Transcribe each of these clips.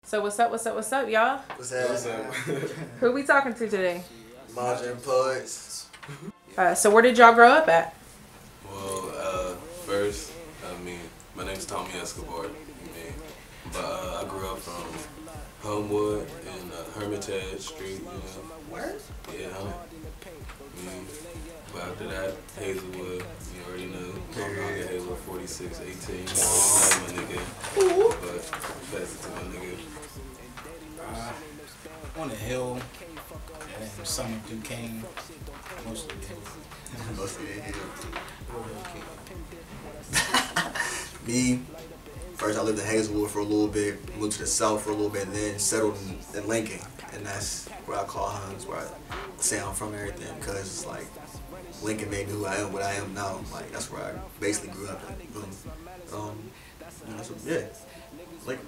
So what's up, y'all? What's happening? Who we talking to today? Majiin Poets. So where did y'all grow up at? Well, first, my name's Tommy Escobar, but I grew up from Homewood and Hermitage Street, Where? Yeah, but after that, Hazelwood, you already know. I'm around Hazelwood 46, 18. My nigga. But pass it to my nigga. On the hill, and some Duquesne, mostly the hill. Mostly the hill. Me, first I lived in Hazelwood for a little bit, moved to the south for a little bit, and then settled in Lincoln. And that's where I call home, where I say I'm from and everything, because it's like Lincoln made me who I am, what I am now. Like, that's where I basically grew up at. So, yeah, Lincoln.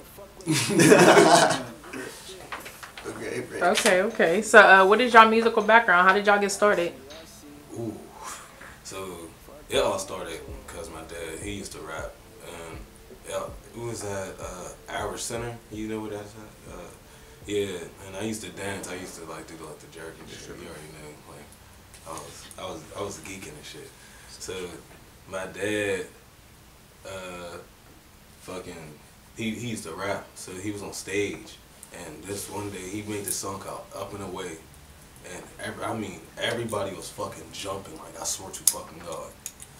Okay. So what is y'all musical background? How did y'all get started? Ooh, so it all started because my dad, he used to rap, and it was at Our Center. You know what that's at? Yeah, and I used to dance. I used to like do like the jerky shit. You already know, like I was geeking and shit. So my dad, he used to rap. So he was on stage, and this one day he made this song called "Up and Away," and everybody was fucking jumping. Like, I swear to fucking God,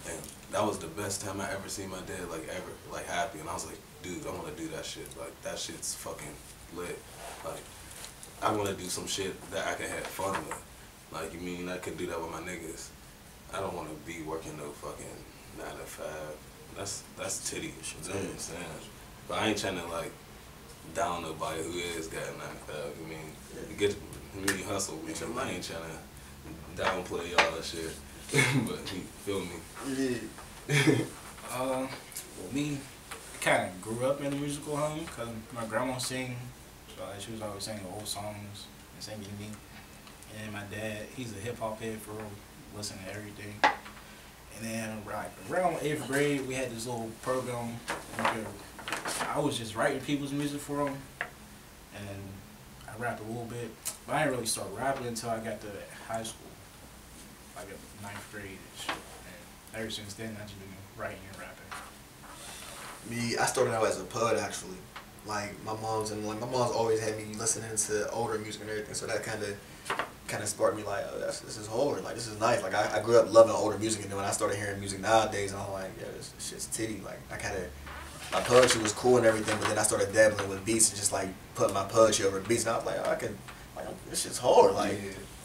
and that was the best time I ever seen my dad like happy. And I was like, dude, I want to do that shit. Like, that shit's fucking lit. Like, I want to do some shit that I can have fun with. Like, you mean I could do that with my niggas? I don't want to be working no fucking 9 to 5. That's titty. You know what I'm saying? But I ain't trying to like down nobody who is got 9 to 5. You mean, you get me hustle. I ain't trying to downplay all that shit. But you feel me? Yeah. Well, me, kind of grew up in a musical home because my grandma sang. So she was always singing old songs and singing to me. And my dad, he's a hip hop head for real, listening to everything. And then around 8th grade, we had this little program where I was just writing people's music for them, and I rapped a little bit. But I didn't really start rapping until I got to high school, like at 9th grade and shit. And ever since then, I've just been writing and rapping. Me, I started out as a pud actually. Like my mom's always had me listening to older music and everything, so that kind of sparked me like, oh, this is hard, like this is nice. Like I grew up loving older music, and then when I started hearing music nowadays, I'm like, yeah, this shit's titty. Like my poetry was cool and everything, but then I started dabbling with beats and just like putting my poetry over beats, and I was like, oh, this shit's hard. Like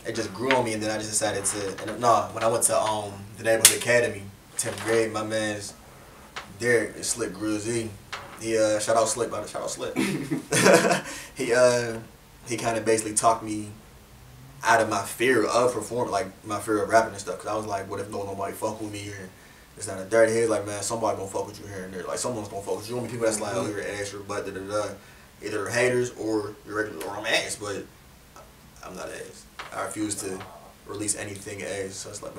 it just grew on me, and then I just decided to. And when I went to the Neighborhood Academy, 10th grade, my man's Derek, Slick Groovy. He shout out Slick. He kind of basically talked me out of my fear of performing, like my fear of rapping and stuff. Cause I was like, what if nobody fuck with me, or it's not a dirty head? Like, man, somebody gonna fuck with you here and there. Like, someone's gonna fuck with you. Only people that's like, oh, you're an ass, you're butt, either haters or you're regular, or I'm ass. But I'm not ass. I refuse to release anything ass. So it's like,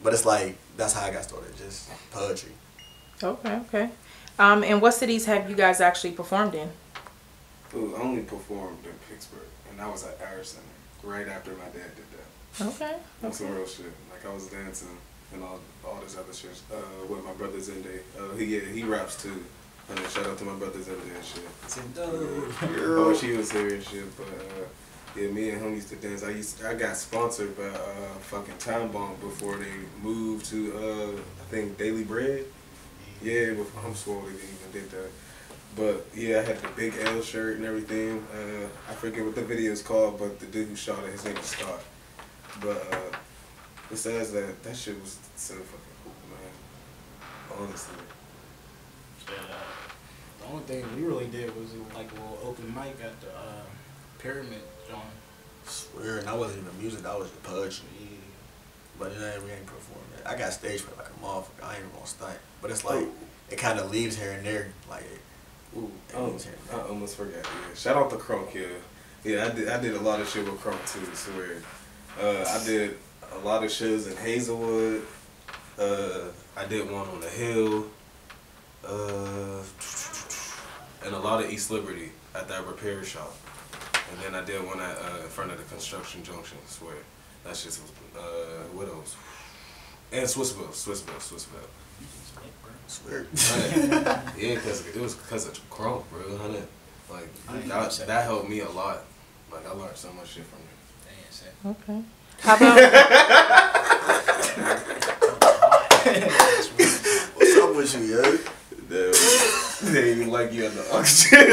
but it's like that's how I got started, just poetry. Okay. And what cities have you guys actually performed in? Ooh, I only performed in Pittsburgh, and that was at Our Center, right after my dad did that. Okay. That's some real shit. Like, I was dancing and all this other shit with my brother Zende. He raps too. And then shout out to my brother Zende and shit. Oh, she was here and shit, but yeah, me and him used to dance. I got sponsored by fucking Time Bomb before they moved to I think Daily Bread. Yeah, before I'm swole they even did that. But yeah, I had the big L shirt and everything. I forget what the video is called, but the dude who shot it, his name is Scott. But besides that shit was so fucking cool, man. Honestly. The only thing we really did was like a little open mic at the Pyramid John. Swear, and that wasn't even music, that was just poetry. Yeah. But we ain't performing it. I got stage for like a motherfucker. I ain't even gonna stunt. But it's like, it kind of leaves here and there. Like, I almost forgot. Yeah. Shout out to Crunk, yeah. I did a lot of shit with Crunk too, swear. I did a lot of shows in Hazelwood. I did one on the Hill. And a lot of East Liberty at that repair shop. And then I did one at in front of the construction junction. I swear. That shit was what else? And Swissville. Swear. Yeah, cause it was because of Chrome, bro. Honey. Like that helped me a lot. Like I learned so much shit from it. Okay. How about what's up with you, yo? They didn't even like you at the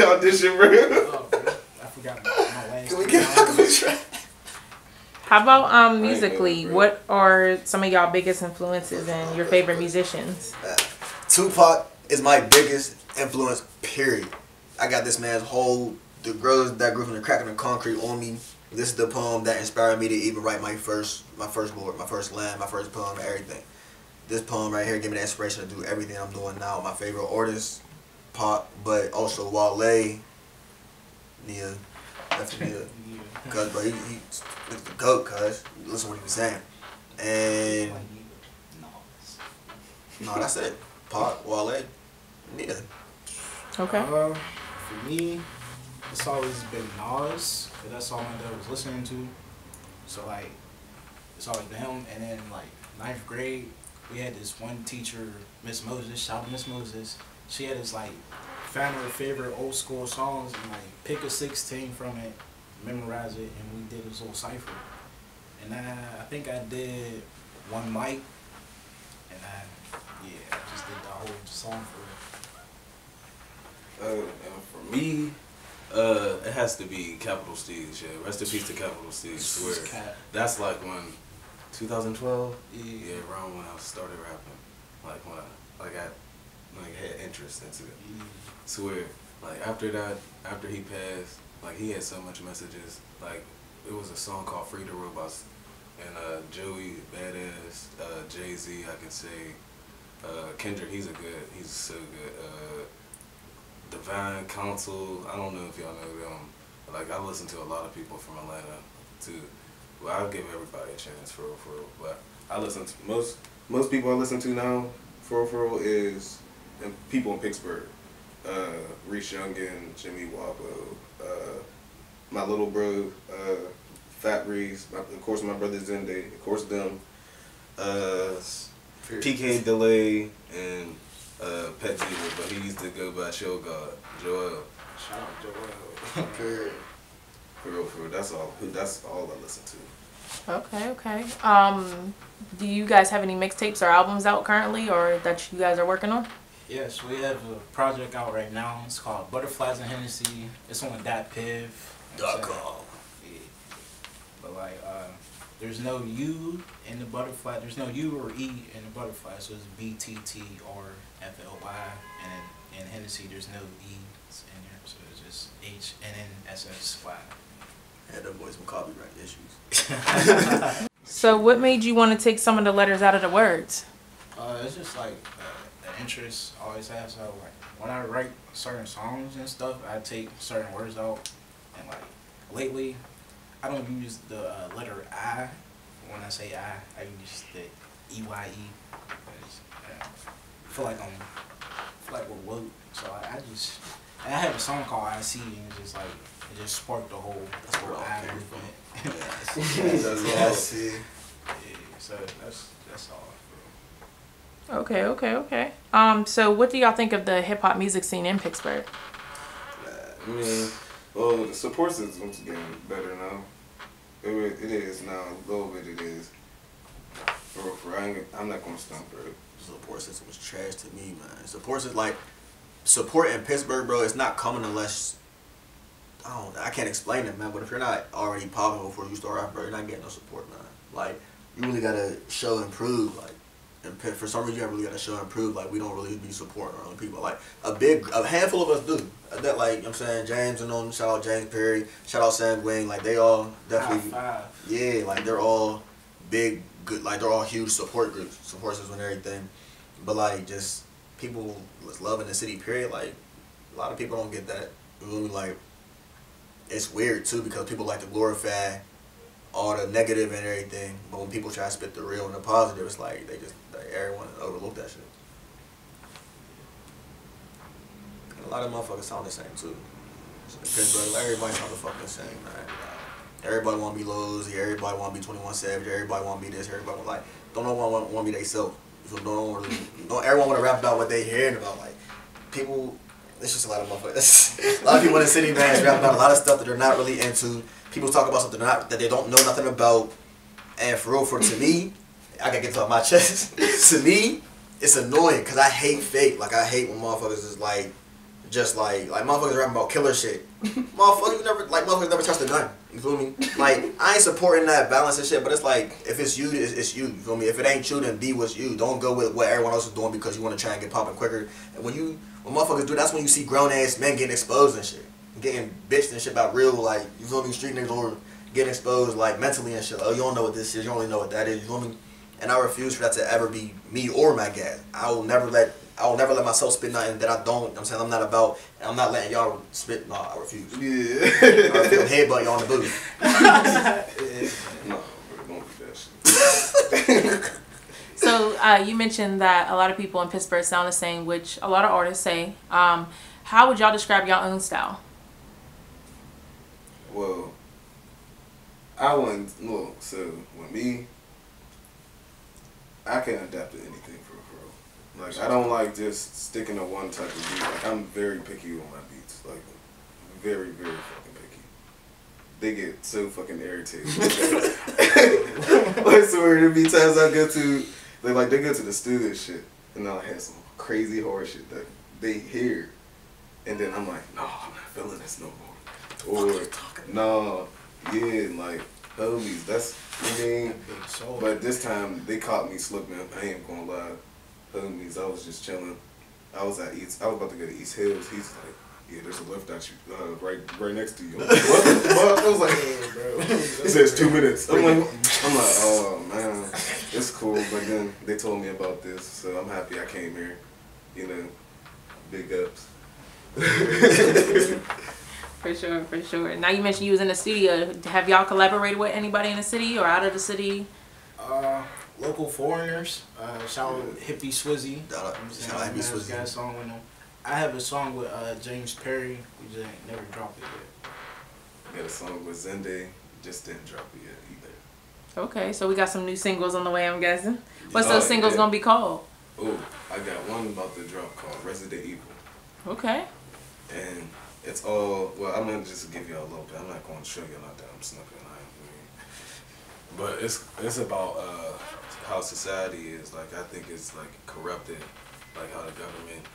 audition, bro. Oh, bro. I forgot my last. Can we get track? how about musically? What are some of y'all biggest influences and your favorite musicians? Tupac is my biggest influence, period. I got this man's the girls that grew from the crack in the concrete on me. This is the poem that inspired me to even write my first board, my first line, my first poem, everything. This poem right here gave me the inspiration to do everything I'm doing now. My favorite artists, Pop, but also Wale, Nia, definitely Nia. Cause bro, he's the GOAT, cuz. Listen to what he was saying. And no, that's it. Pop, Wale, Nia. Okay. For me, it's always been Nas, cause that's all my dad was listening to. So like, it's always been him. And then like 9th grade, we had this one teacher, Miss Moses. Shout out to Miss Moses. She had this like, found her favorite old school songs and like pick a 16 from it, memorize it, and we did this little cipher. And I think I did one mic, and I just did the whole song for it. And for me, it has to be Capital Steez. Yeah, rest in peace to Capital Steez. Swear. That's like when 2012. Yeah, around when I started rapping. Like when I had interest into it. Swear. Like after that, after he passed, like he had so much messages. Like it was a song called "Free the Robots," and Joey Badass, Jay-Z, I can say, Kendrick. He's so good. Divine Council. I don't know if y'all know them. Like I listen to a lot of people from Atlanta too. Well, I'll give everybody a chance for real. But I listen to most people I listen to now for real is people in Pittsburgh. Reese Youngin, Jimmy Wappo, my little bro, Fat Reese, of course my brother Zende, of course them, PK Delay and Pet Jeter, but he used to go by Show God, Joel. Shout out Joel. Period. For real, that's all I listen to. Okay. Do you guys have any mixtapes or albums out currently, or that you guys are working on? Yes, we have a project out right now. It's called Butterflies and Hennessy. It's on .piv. .com. Yeah. But like, there's no U in the butterfly. There's no U or E in the butterfly, so it's BTT or FLY. And in Hennessy, there's no E's in there, so it's just HNNSSY. Had them boys some copyright issues. So what made you want to take some of the letters out of the words? It's just like an interest I always have. So like when I write certain songs and stuff, I take certain words out. And like lately, I don't use the letter I. When I say I use the EYE. I feel like we're woke. So I have a song called I See, and it's just like it just sparked the whole I movement. I see. Yeah, so that's all. Okay. So what do y'all think of the hip hop music scene in Pittsburgh? I mean, well, the support system's getting better now. It is now, a little bit it is. I'm not gonna stump, bro. The support system was trash to me, man. Support in Pittsburgh, bro, it's not coming unless I can't explain it, man, but if you're not already popping before you start rapping, bro, you're not getting no support, man. Like, you really gotta show and prove, like, and for some reason you really gotta show and prove, like, we don't really be supporting our own people. Like, a handful of us do. That, like, you know what I'm saying, James and them, shout out James Perry, shout out Sam Wing, like, they all definitely, yeah, like, they're all big, good, like, they're all huge support groups, support systems and everything. But, like, just people was loving the city, period, like, a lot of people don't get that. Really, like, it's weird too because people like to glorify all the negative and everything, but when people try to spit the real and the positive, it's like everyone overlook that shit. lot of motherfuckers sound the same too. Pittsburgh, everybody sound the fucking same, man. Everybody want to be Lil Uzi, everybody want to be 21 Savage, everybody want to be this, everybody want like, don't no one want to be themselves. So don't everyone want to rap about what they hearing about. Like, people, it's just a lot of motherfuckers. A lot of people in the city, man, rap about a lot of stuff that they're not really into. People talk about something that they don't know nothing about. And for real, to me, I gotta get it off my chest. To me, it's annoying because I hate fake. Like, I hate when motherfuckers is like, just like motherfuckers rapping about killer shit. Motherfuckers never touched a gun. You feel me? Like, I ain't supporting that balance and shit, but it's like, if it's you, it's you. You feel me? If it ain't you, then be what's you. Don't go with what everyone else is doing because you want to try and get popping quicker. And when motherfuckers do, that's when you see grown ass men getting exposed and shit, getting bitched and shit about real, like, you feel me, street niggas, or getting exposed like mentally and shit. Oh, you don't know what this is. You only know what that is. You feel me? And I refuse for that to ever be me or my gas. I will never let myself spit nothing that I don't. I'm saying I'm not about. And I'm not letting y'all spit. No, I refuse. Yeah. I feel headbutt y'all in the booth. No, bro, don't do that shit. So you mentioned that a lot of people in Pittsburgh sound the same, which a lot of artists say. How would y'all describe your own style? Well, so with me, I can adapt to anything for real. Like, I don't like just sticking to one type of beat. Like, I'm very picky on my beats. Like, very, very fucking picky. They get so fucking irritated. I swear, there be times I go to, they go to the studio and shit, and I'll have some crazy horror shit that they hear, and then I'm like, no, I'm not feeling this no more. Or, no, yeah, like, homies, that's, I mean, but this time, they caught me slipping. I ain't gonna lie. Homies, I was just chilling. I was about to go to East Hills. He's like, yeah, there's a lift at you, right next to you. I'm like, what the fuck? I was like, yeah, bro. He says 2 minutes. I'm like, oh man, it's cool. But then they told me about this, so I'm happy I came here. You know, big ups. For sure, for sure. Now you mentioned you was in the studio. Have y'all collaborated with anybody in the city or out of the city? Local foreigners. Shout out Hippie Swizzy. Shout out Hippie Swizzy. Got a song with him. I have a song with James Perry. We just ain't never dropped it yet. I got a song with Zende. Just didn't drop it yet either. Okay, so we got some new singles on the way, I'm guessing. What's those singles gonna be called? Oh, I got one about to drop called Resident Evil. Okay. And it's all, well, I'm gonna just give y'all a little bit. I'm not gonna show you like that. I'm snipping. But it's about how society is. Like, I think it's like corrupted. Like how the government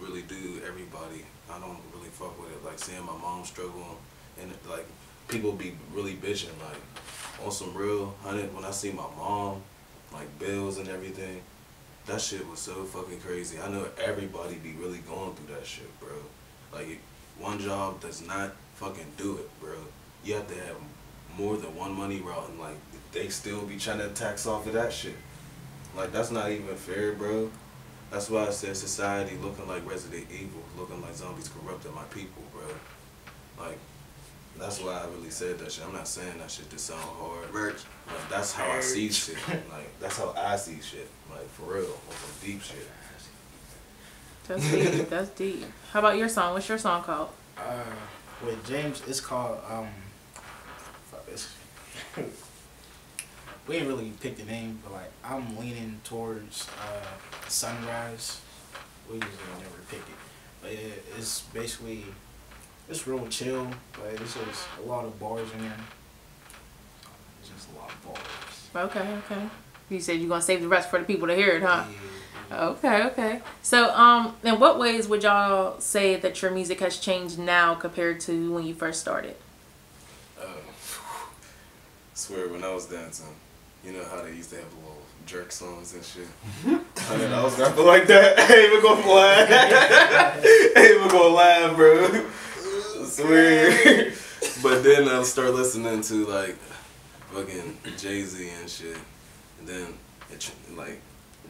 really do everybody. I don't really fuck with it. Like seeing my mom struggle, and like people be really bitching. Like on some real, honey, when I see my mom, like bills and everything, that shit was so fucking crazy. I know everybody be really going through that shit, bro. Like, one job does not fucking do it, bro. You have to have more than one money route, and like they still be trying to tax off of that shit. Like, that's not even fair, bro. That's why I said society looking like Resident Evil, looking like zombies corrupting my people, bro. Like, that's why I really said that shit. I'm not saying that shit to sound hard. Like, that's how I see shit. Like, that's how I see shit. Like, for real, on some deep shit. That's deep. That's deep. How about your song? What's your song called? With James, it's called we ain't really picked the name, but like I'm leaning towards Sunrise. We usually never pick it, but it's basically it's real chill. Like, it's just a lot of bars in there. It's just a lot of bars. Okay, okay. You said you're gonna save the rest for the people to hear it, huh? Yeah. Okay, okay. So, in what ways would y'all say that your music has changed now compared to when you first started? Swear, when I was dancing, you know how they used to have little jerk songs and shit? I mean, I was rapping like that. I ain't even gonna laugh. I ain't even gonna laugh, bro. I swear. But then I start listening to like fucking Jay-Z and shit. And then the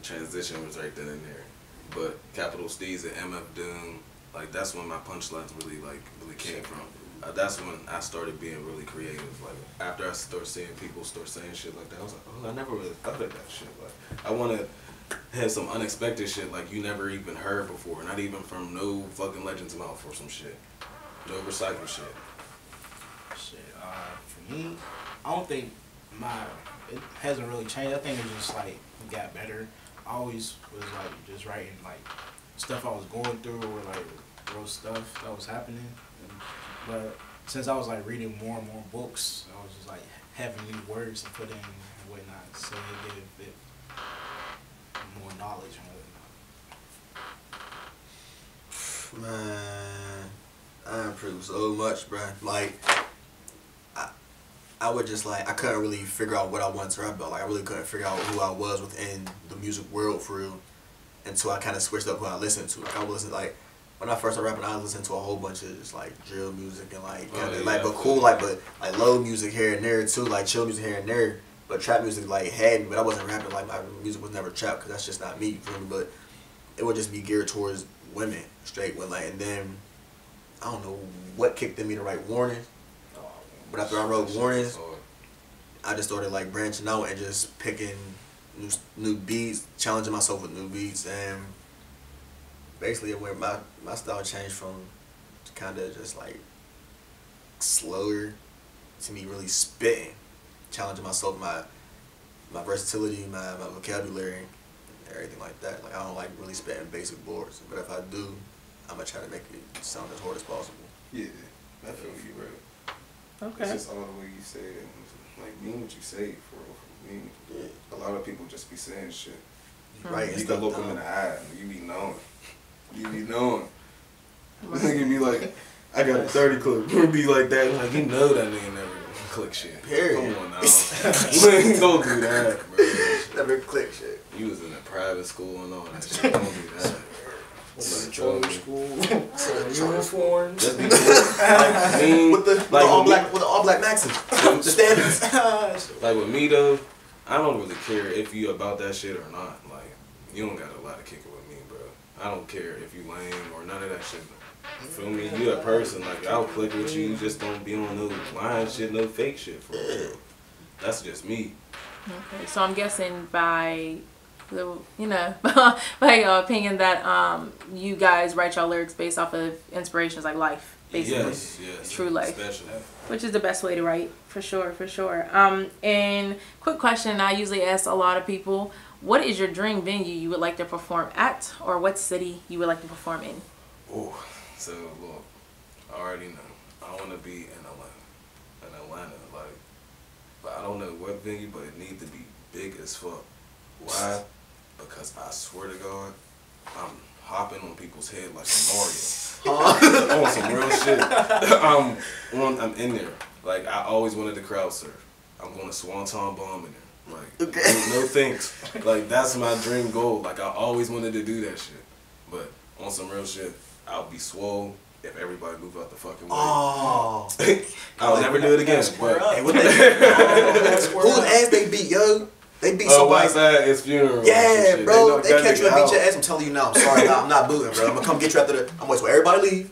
transition was right then and there. But Capital Steez and MF Doom, like, that's when my punchlines really came from. That's when I started being really creative. Like, after I started seeing people start saying shit like that, I was like, oh, I never really thought of that shit. Like, I wanted had some unexpected shit like you never even heard before, not even from no fucking legend's mouth or some shit. No recycled shit. Shit, for me, I don't think it hasn't really changed. I think it's just like it got better. I always was like just writing like stuff I was going through or like real stuff that was happening. But since I was like reading more and more books, I was just like having new words to put in and whatnot, so it gave it more knowledge and whatnot. Man, I improved so much, bruh. Like, I would just like, I couldn't really figure out what I wanted to rap about. Like, I really couldn't figure out who I was within the music world for real until I kind of switched up who I listened to. Like, I would listen, like, when I first started rapping, I listened to a whole bunch of just like drill music and like kind of like, but cool, like, but like low music here and there too, like chill music here and there. But trap music like had me, but I wasn't rapping. Like my music was never trap because that's just not me, you feel me? But it would just be geared towards women, straight with like, and then I don't know what kicked in me to write warnings. But after I wrote warnings, I just started like branching out and just picking new beats, challenging myself with new beats, and basically it went, my style changed from kind of just like slower to me really spitting, challenging myself, my versatility, my vocabulary, and everything like that. Like I don't like really spitting basic boards, but if I do, I'm gonna try to make it sound as hard as possible. Yeah, I feel you, bro. Okay. It's just all the way you say it, and like mean what you say for real. For me, yeah. A lot of people just be saying shit. Right. You can look them in the eye, and you be knowing. You be knowing. This nigga be like, I got a 30 clip. You be like that, like You know that nigga never click shit. Period. Come on now. Don't do that, bro. Never click shit. You was in a private school and all that shit. Don't do that. Charter school, uniforms. Just because, like, me, with the all black Maxim, the standards. Like with me though, I don't really care if you about that shit or not. Like, you don't got a lot of kicking with me, bro. I don't care if you lame or none of that shit. You feel me? You a person, like, I'll click with you, just don't be on no lying shit, no fake shit for real. That's just me. Okay, so I'm guessing by the, you know, by your opinion that you guys write your lyrics based off of inspirations like life, basically. Yes. True life. Especially. Which is the best way to write, for sure, for sure. And quick question I usually ask a lot of people, what is your dream venue you would like to perform at, or what city you would like to perform in? Oh, so look, I already know. I want to be in Atlanta, like, but I don't know what venue, but it needs to be big as fuck. Why? Because I swear to God, I'm hopping on people's head like a Mario. On some real shit. I'm in there. Like, I always wanted to crowd surf. I'm going to Swanton Bomb in there. Like, no thanks. Like, that's my dream goal. Like, I always wanted to do that shit. But on some real shit, I'll be swole if everybody move out the fucking way. Oh. I'll never do it again. But Hey, what whose ass they beat, yo? They beat somebody. what's that? It's funeral. Yeah, bro. They catch you and beat your ass. ass. I'm telling you now. I'm sorry. I'm not booting, bro. I'm gonna come get you after the. I'm waiting till everybody leave.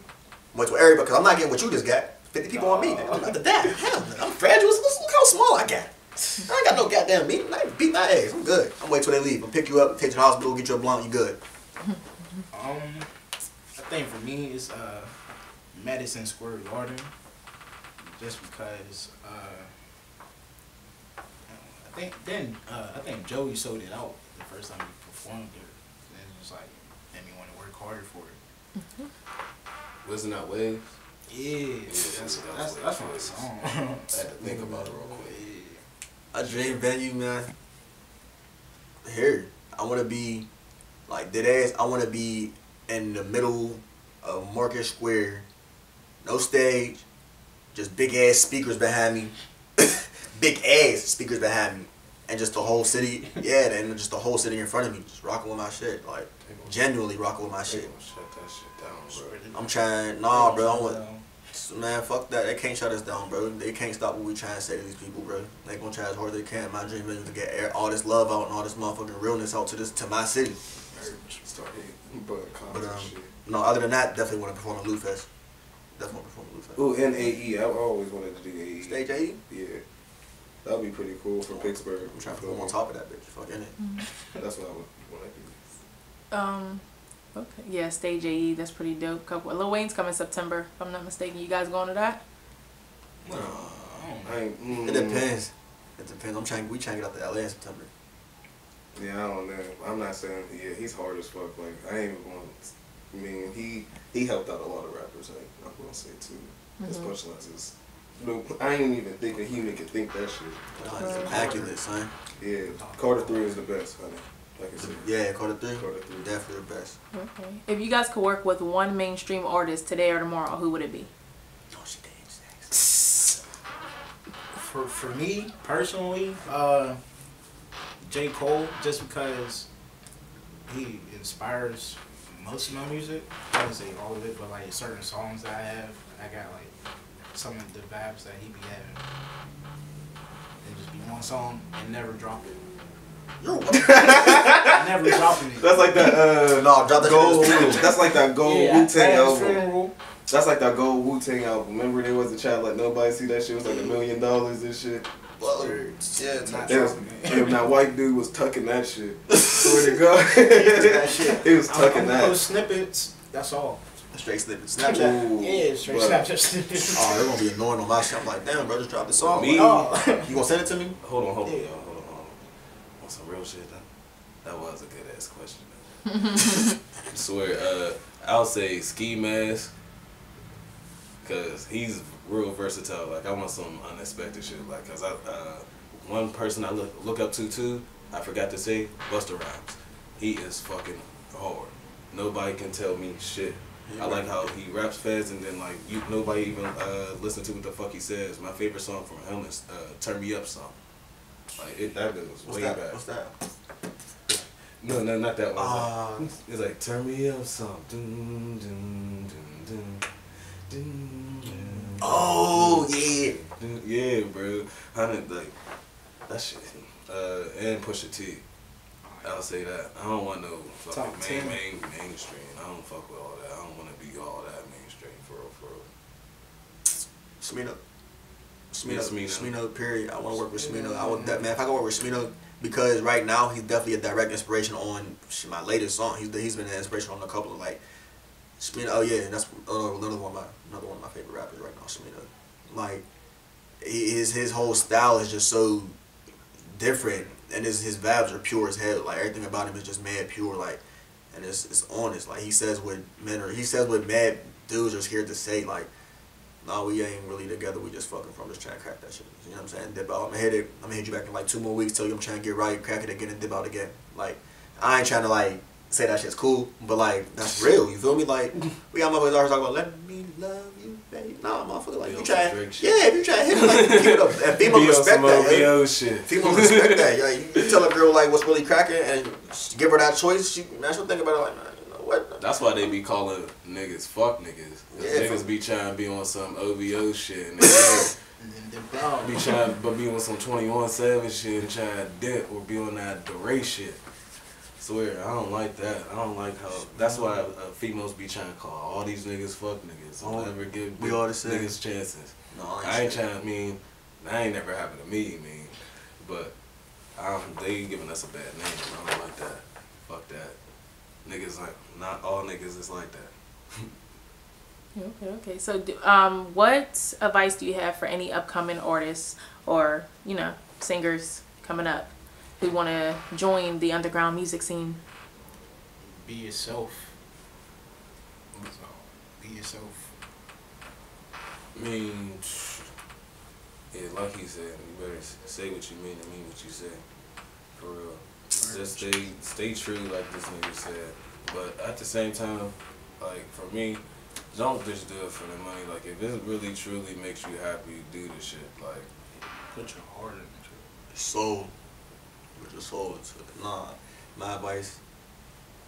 I'm waiting till everybody, because I'm not getting what you just got. 50 people on me. Nigga. I'm not the dad. Hell, I'm fragile. Look how small I got. I ain't got no goddamn meat. I ain't beat my ass. I'm good. I'm waiting till they leave. I'll pick you up, take you to the hospital, get you a blunt. You good. I think for me it's Madison Square Garden, just because I think Joey sold it out the first time he performed there, and it just like made me want to work harder for it. Wasn't that Waves? Yeah, that's my song. I had to think about it real quick. A dream venue, man. Here, I want to be like dead ass. I want to be in the middle of Market Square, no stage, just big ass speakers behind me, big ass speakers behind me, and just the whole city. Yeah, and just the whole city in front of me, just rocking with my shit, like genuinely rocking with my shit. Shut that shit down, bro. I'm trying, nah, bro. I want. Man, fuck that. They can't shut us down, bro. They can't stop what we trying to say to these people, bro. They gonna try as hard as they can. My dream is to get all this love out and all this motherfucking realness out to my city. No, other than that, definitely want to perform at Lou Fest. Definitely want to perform at Lou Fest. Ooh, and AE. I always wanted to do AE. Stage AE? Yeah. That'd be pretty cool for Pittsburgh. I'm trying to perform on top of that bitch. Fuck in it. That's what I would. Okay. Yeah, Stage AE. That's pretty dope. Couple. Lil Wayne's coming September, if I'm not mistaken. You guys going to that? No, It depends. It depends. We trying to get out to LA in September. Yeah, I don't know. I'm not saying, yeah, he's hard as fuck. Like, I ain't even going to, I mean, he helped out a lot of rappers, I'm going to say, too. His punchlines is, I ain't even think a human could think that shit. It's immaculate, son. Yeah, Carter 3 is the best, honey. Like I said. Yeah, Carter 3. Carter 3. Definitely the best. Okay. If you guys could work with one mainstream artist today or tomorrow, who would it be? Oh, she danced. For me, personally, J. Cole, just because he inspires most of my music. I wouldn't say all of it, but like certain songs that I have, I got like some of the vibes that he be having. And just be one song and never drop it. Never dropping it. That's like that, no, drop that gold. shit. That's like that gold Wu-Tang album. Funeral. That's like that gold Wu-Tang album. Remember there was a chat like nobody see that shit. It was like $1 million and shit. Well, yeah, Not It was, dropping it. and that white dude was tucking that shit. Swear to God. He was tucking I'm that. those snippets, that's all. straight snippets. Snapchat. Ooh, Yeah, straight but- Snapchat snippets. Oh, they're gonna be annoying on my shit. I'm like, damn, bro, just drop this song. Me? Like, you gonna send it to me? Hold on, Yeah. y'all. Hold on. On some real shit, that was a good ass question, man. I swear, I'll say Ski Mask, cause he's real versatile. Like I want some unexpected shit. Like, cause one person I look up to too. I forgot to say Busta Rhymes. He is fucking hard. Nobody can tell me shit. I like how he raps fast and then like nobody even listen to what the fuck he says. My favorite song from him is "Turn Me Up" song. Like that goes way back. What's that? No, not that one. It's like "Turn Me Up" song. Dun, dun, dun, dun, dun, dun, Oh yeah. dun. Yeah, bro. I didn't like that shit. And Pusha T. I'll say that. I don't want no fucking mainstream. I don't fuck with all that. I don't want to be all that mainstream for real. Smino, period. I want to work with Smino. I would, man, if I could work with Smino, because right now he's definitely a direct inspiration on my latest song. He's been an inspiration on a couple of like Smino. Oh yeah, that's another one of my favorite rappers right now. Smino, like his whole style is just so different, and his vibes are pure as hell. Like everything about him is just mad pure. Like, and it's honest. Like he says what mad dudes are scared to say. Like, no, we ain't really together. We just fucking from just trying to crack that shit. You know what I'm saying? Dip out. I'm gonna hit you back in like 2 more weeks. Tell you I'm trying to get right, crack it again, and dip out again. Like, I ain't trying to like say that shit's cool, but like that's real. You feel me? Like we got motherfuckers always talking about let me love you, baby. Nah, motherfucker. Like you try, if you try to hit it, like keep it up. And females respect that. Yeah. Shit. Females respect that. Like you tell a girl like what's really cracking and give her that choice. She'll think about it like, man, you know what? That's why they be calling niggas fuck niggas. Cause Yeah, niggas be trying to be on some OVO shit. And they And then dip out. be trying to be on some 21 Savage shit and trying to dip or be on that DeRay shit. Swear, I don't like that. I don't like how. That's why females be trying to call all these niggas fuck niggas. Don't ever give we all the same. niggas chances. No, I ain't trying. That ain't never happened to me. But they giving us a bad name. I don't like that. Fuck that. Niggas like not all niggas is like that. Okay. So, what advice do you have for any upcoming artists or singers coming up who want to join the underground music scene? Be yourself. That's all. Be yourself. Yeah, like he said, you better say what you mean and mean what you say. For real. Just stay true like this nigga said. But at the same time, like for me, don't just do it for the money. Like if it really truly makes you happy, do the shit. Like Put your heart into it. Soul. Put your soul into it. Nah, my advice,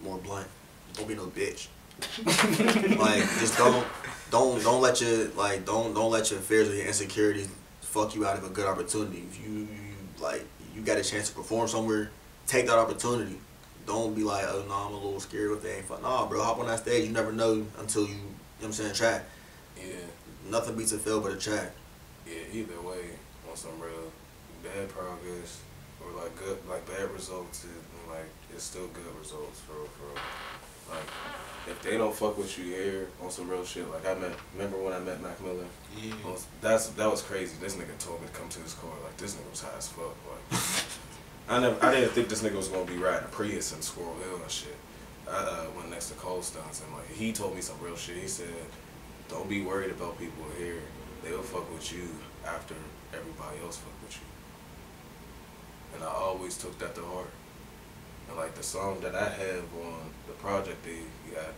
more blunt. Don't be no bitch. Like just don't let your fears or your insecurities fuck you out of a good opportunity. If you got a chance to perform somewhere, take that opportunity. Don't be like, oh no, I'm a little scared if they ain't fun. Nah, bro, hop on that stage. You never know until you know what I'm saying, try. yeah, Nothing beats a fail but a try. either way, on some real bad progress, or like good, like bad results, and like it's still good results for real, for real. Like if they don't fuck with you here on some real shit, like remember when I met Mac Miller? Yeah. That was crazy. This nigga told me to come to his car. Like this nigga was high as fuck. Like I didn't think this nigga was gonna be riding a Prius in Squirrel Hill and shit. I went next to Cold Stones and like he told me some real shit. He said, "Don't be worried about people here. They'll fuck with you after everybody else fuck with you." And I always took that to heart. And like the song that I have on the project they got,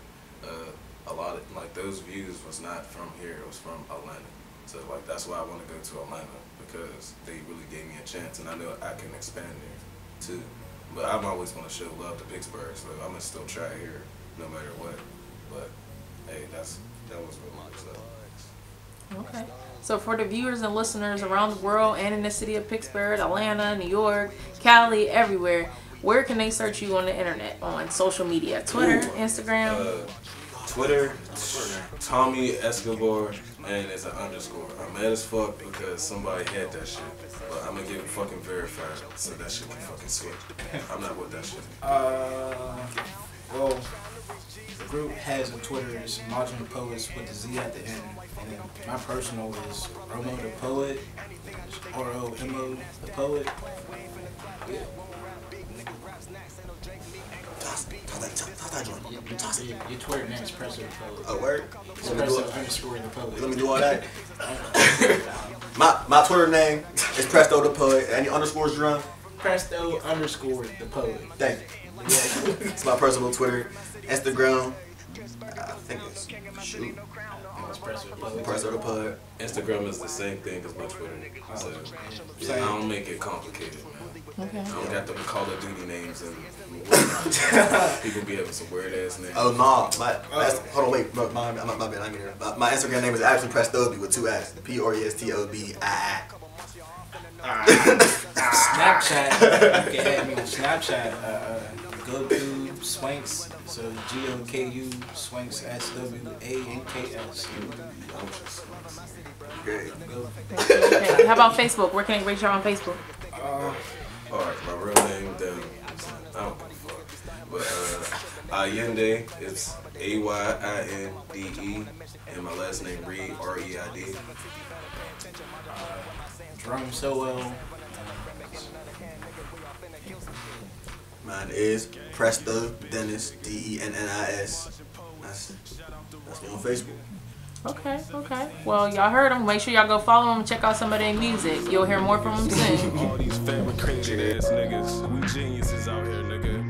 a lot of like those views was not from here, it was from Atlanta. So like that's why I want to go to Atlanta, because they really gave me a chance and I know I can expand there too. But I'm always gonna show love to Pittsburgh, so I'm gonna still try here no matter what. But hey, that was real stuff. Okay. So for the viewers and listeners around the world and in the city of Pittsburgh, Atlanta, New York, Cali, everywhere, where can they search you on the internet, on social media? Twitter, Instagram? Twitter, Tommy Escobar, and it's an underscore. I'm mad as fuck because somebody had that shit. But I'm gonna get it fucking verified so that shit can fucking switch. I'm not with that shit. Well, the group has a Twitter, it's Majiin Poets with the Z at the end. And then my personal is Romo the Poet, R-O-M-O the Poet. Yeah. Your Twitter name is Presto the Poet. Oh, word? Presto underscore the Poet. Let me do all that. my Twitter name is Presto the Poet. Any underscores, Jerome? Presto underscore the Poet. Thank you. Yeah. It's my personal Twitter. Instagram, I think it's shoot. Presto the Poet. Instagram is the same thing as my Twitter. So I don't make it complicated, man. Okay. I don't got the Call of Duty names and people be having some weird ass names. Oh no, hold on, wait, my bad, I'm here. My Instagram name is actually Prestobi with 2 X, Prestobi. Snapchat, you can add me on Snapchat. Goku Swanks, so GOKU Swanks SWANKS. Great. Okay. How about Facebook? Where can they reach you on Facebook? Alright, my real name, then I don't give a fuck. But Allende, it's AYINDE, and my last name Reid, REID. Drum so well. Mine is Presto Dennis, DENNIS. That's me on Facebook. Okay, okay. Well, y'all heard them. Make sure y'all go follow them and check out some of their music. You'll hear more from them soon. All these fat with crazy ass niggas. We geniuses out here, nigga.